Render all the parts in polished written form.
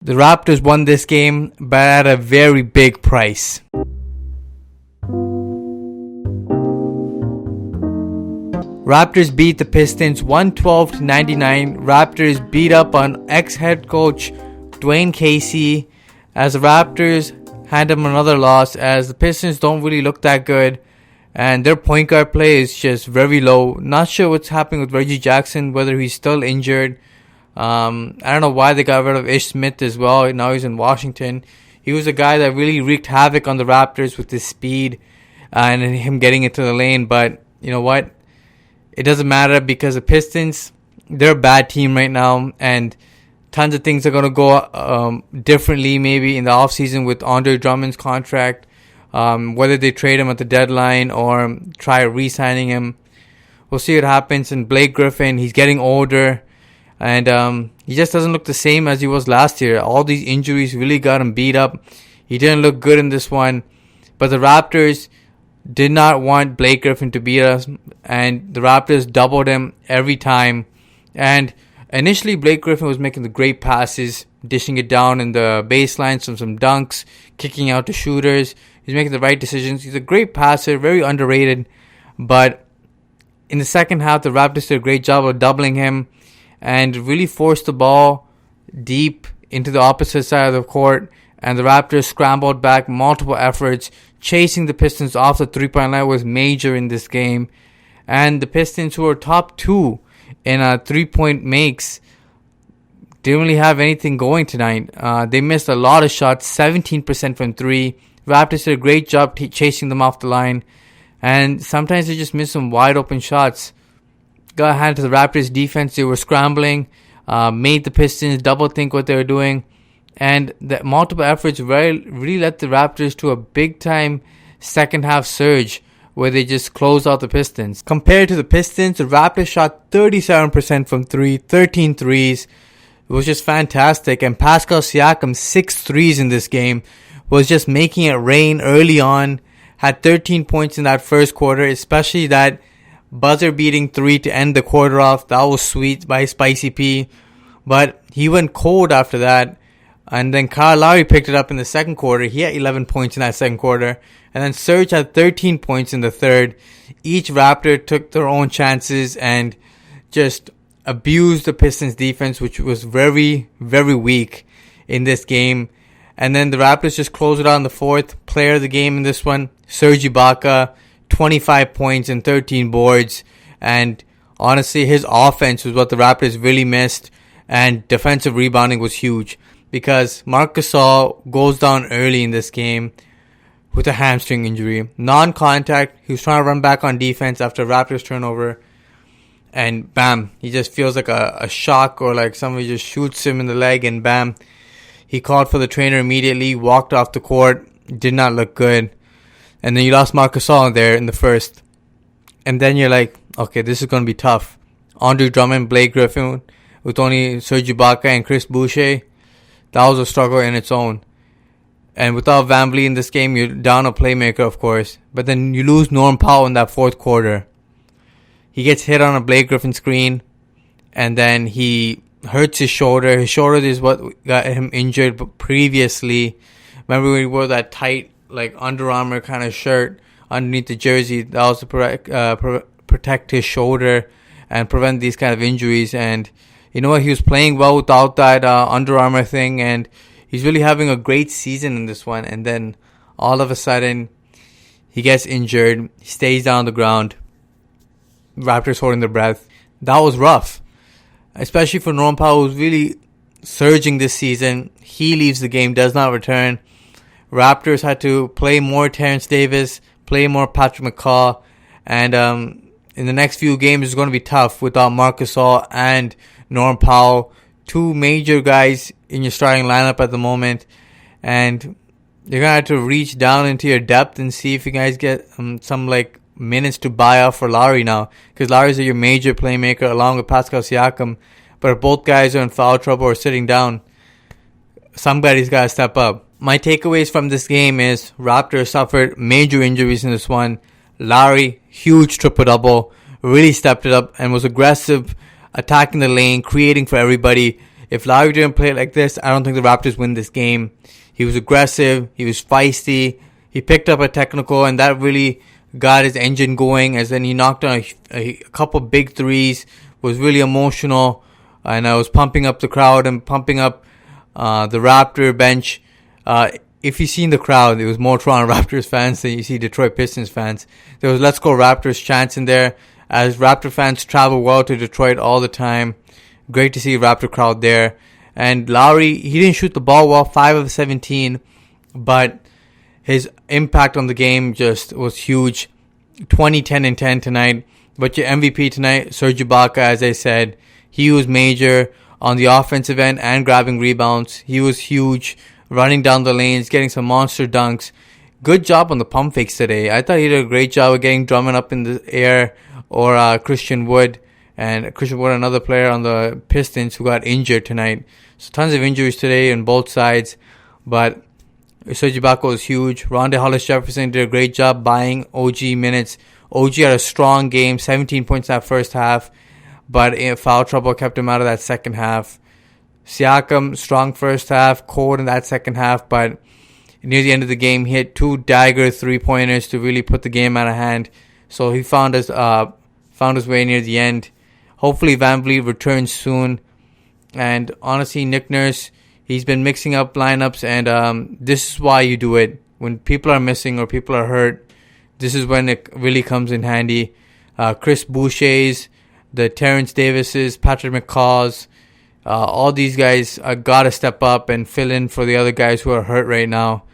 The Raptors won this game, but at a very big price. Raptors beat the Pistons 112-99. Raptors beat up on ex-head coach Dwayne Casey as the Raptors hand him another loss, as the Pistons don't really look that good and their point guard play is just very low. Not sure what's happening with Reggie Jackson, whether he's still injured. I don't know why they got rid of Ish Smith as well. Now he's in Washington. He was a guy that really wreaked havoc on the Raptors with his speed and him getting into the lane. But you know what? It doesn't matter because the Pistons, they're a bad team right now, and tons of things are going to go differently maybe in the offseason with Andre Drummond's contract, whether they trade him at the deadline or try re-signing him. We'll see what happens. And Blake Griffin, he's getting older, and he just doesn't look the same as he was last year. All these injuries really got him beat up. He didn't look good in this one. But the Raptors did not want Blake Griffin to beat us, and the Raptors doubled him every time. And initially, Blake Griffin was making the great passes, dishing it down in the baseline, some dunks, kicking out to shooters. He's making the right decisions. He's a great passer, very underrated. But in the second half, the Raptors did a great job of doubling him and really forced the ball deep into the opposite side of the court. And the Raptors scrambled back multiple efforts. Chasing the Pistons off the three-point line was major in this game. And the Pistons, who were top 2 in three-point makes, didn't really have anything going tonight. They missed a lot of shots, 17% from 3. Raptors did a great job chasing them off the line. And sometimes they just missed some wide-open shots. Got a hand to the Raptors defense. They were scrambling, made the Pistons double think what they were doing. And the multiple efforts really led the Raptors to a big-time second-half surge where they just closed out the Pistons. Compared to the Pistons, the Raptors shot 37% from 3, 13 threes. It was just fantastic. And Pascal Siakam, 6 threes in this game, was just making it rain early on. Had 13 points in that first quarter, especially that buzzer-beating 3 to end the quarter off. That was sweet by Spicy P. But he went cold after that. And then Kyle Lowry picked it up in the second quarter. He had 11 points in that second quarter. And then Serge had 13 points in the third. Each Raptor took their own chances and just abused the Pistons defense, which was very, very weak in this game. And then the Raptors just closed it out in the fourth. Player of the game in this one, Serge Ibaka, 25 points and 13 boards. And honestly, his offense was what the Raptors really missed. And defensive rebounding was huge, because Marc Gasol goes down early in this game with a hamstring injury. Non-contact. He was trying to run back on defense after Raptors turnover. And bam, he just feels like a shock, or like somebody just shoots him in the leg, and bam. He called for the trainer immediately, walked off the court. Did not look good. And then you lost Marc Gasol there in the first. And then you're like, okay, this is going to be tough. Andre Drummond, Blake Griffin, with only Serge Ibaka and Chris Boucher. That was a struggle in its own. And without VanVleet in this game, you're down a playmaker, of course. But then you lose Norman Powell in that fourth quarter. He gets hit on a Blake Griffin screen, and then he hurts his shoulder. His shoulder is what got him injured previously. Remember when he wore that tight, like Under Armour kind of shirt underneath the jersey? That was to protect his shoulder and prevent these kind of injuries. And you know what? He was playing well without that Under Armour thing, and he's really having a great season in this one. And then all of a sudden, he gets injured. He stays down on the ground. Raptors holding their breath. That was rough, especially for Norman Powell, who's really surging this season. He leaves the game, does not return. Raptors had to play more Terrence Davis, play more Patrick McCaw, and in the next few games, it's going to be tough without Marc Gasol and Norman Powell, 2 major guys in your starting lineup at the moment. And you're going to have to reach down into your depth and see if you guys get some like minutes to buy off for Lowry now, because Lowry's your major playmaker along with Pascal Siakam. But if both guys are in foul trouble or sitting down, somebody's got to step up. My takeaways from this game is Raptors suffered major injuries in this one. Lowry, huge triple-double, really stepped it up and was aggressive, attacking the lane, creating for everybody. If Lowry didn't play like this, I don't think the Raptors win this game. He was aggressive. He was feisty. He picked up a technical, and that really got his engine going. As then he knocked on a couple big threes. Was really emotional, and I was pumping up the crowd and pumping up the Raptor bench. If you seen the crowd, it was more Toronto Raptors fans than you see Detroit Pistons fans. There was "Let's Go Raptors" chants in there, as Raptor fans travel well to Detroit all the time. Great to see a Raptor crowd there. And Lowry, he didn't shoot the ball well, 5 of 17, but his impact on the game just was huge. 20, 10, and 10 tonight. But your MVP tonight, Serge Ibaka, as I said, he was major on the offensive end and grabbing rebounds. He was huge, running down the lanes, getting some monster dunks. Good job on the pump fakes today. I thought he did a great job of getting Drummond up in the air, or Christian Wood. And Christian Wood, another player on the Pistons who got injured tonight. So tons of injuries today on both sides. But Serge Ibaka was huge. Rondae Hollis-Jefferson did a great job buying OG minutes. OG had a strong game, 17 points that first half. But foul trouble kept him out of that second half. Siakam, strong first half, cold in that second half. But near the end of the game, he hit 2 dagger 3-pointers to really put the game out of hand. So he found his way near the end. Hopefully VanVleet returns soon. And honestly, Nick Nurse, he's been mixing up lineups, and this is why you do it. When people are missing or people are hurt, this is when it really comes in handy. Chris Boucher's, the Terrence Davis's, Patrick McCaw's, all these guys got to step up and fill in for the other guys who are hurt right now.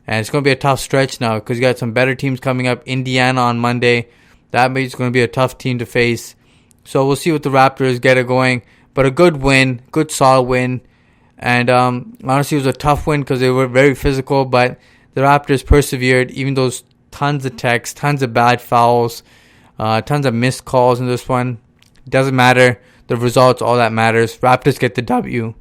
And it's going to be a tough stretch now because you got some better teams coming up. Indiana on Monday. That means it's going to be a tough team to face. So we'll see what the Raptors get it going. But a good win, good solid win. And honestly, it was a tough win because they were very physical. But the Raptors persevered, even though tons of techs, tons of bad fouls, tons of missed calls in this one. It doesn't matter. The results, all that matters. Raptors get the W.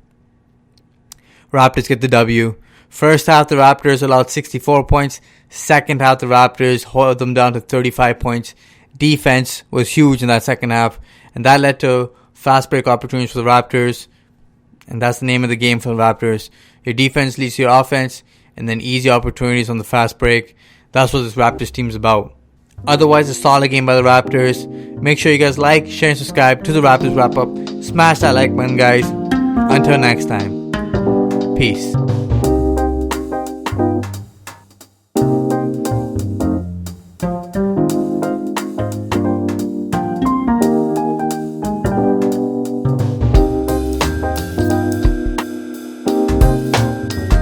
First half, the Raptors allowed 64 points. Second half, the Raptors held them down to 35 points. Defense was huge in that second half, and that led to fast break opportunities for the Raptors, and that's the name of the game for the Raptors. Your defense leads to your offense, and then easy opportunities on the fast break. That's what this Raptors team is about. Otherwise, a solid game by the Raptors. Make sure you guys like, share, and subscribe to the Raptors Wrap Up. Smash that like button, guys. Until next time. Peace.